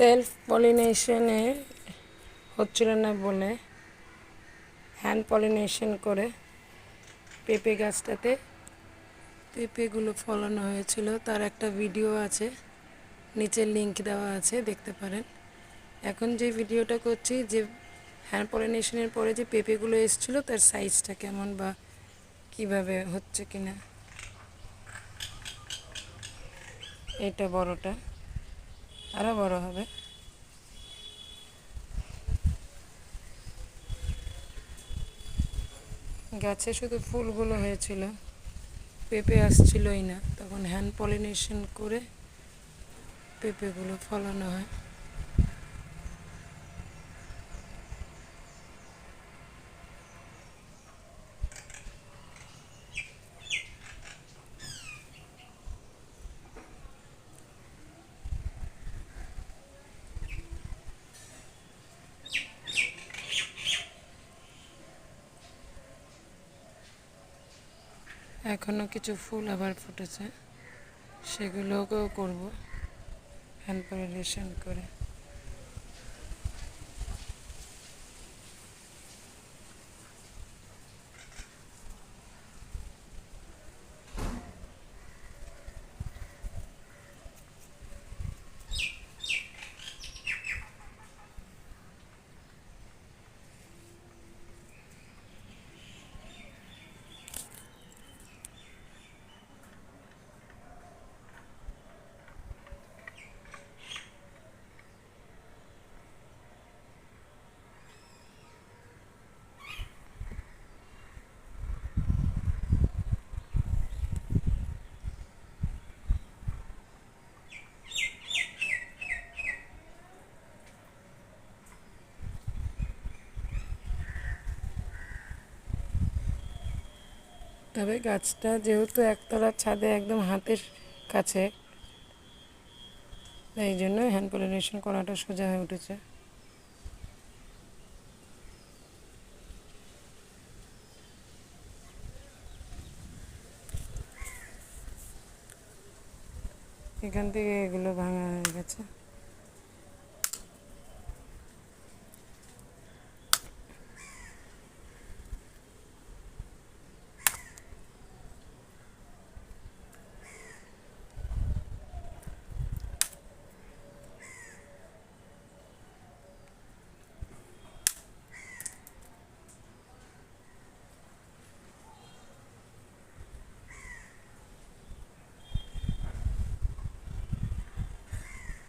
Self পলিনেশনে হচ্ছিল না বলে হ্যান্ড পলিনেশন করে পেঁপে গাছটাতে পেঁপেগুলো ফলানো হয়েছিল। তার একটা ভিডিও আছে, নিচে লিংক দেওয়া আছে, দেখতে পারেন। এখন যে ভিডিওটা করছি, যে হ্যান্ড পলিনেশনের পরে যে পেঁপেগুলো এসেছিল তার সাইজটা কেমন বা কিভাবে হচ্ছে কিনা। এটা বড়টা, আরও বড় হবে। গাছে শুধু ফুলগুলো হয়েছিল, পেঁপে আসছিলই না। তখন হ্যান্ড পলিনেশন করে পেঁপেগুলো ফলানো হয়। এখনও কিছু ফুল আবার ফুটেছে, সেগুলোকেও করব হ্যান্ড পলিনেশন করে। তবে গাছটা যেহেতু একতলার ছাদে একদম হাতের কাছে, এই জন্য হ্যান্ড পলিনেশন করাটা সোজা হয়ে উঠেছে। এখান থেকে এগুলো ভাঙা হয়ে গেছে।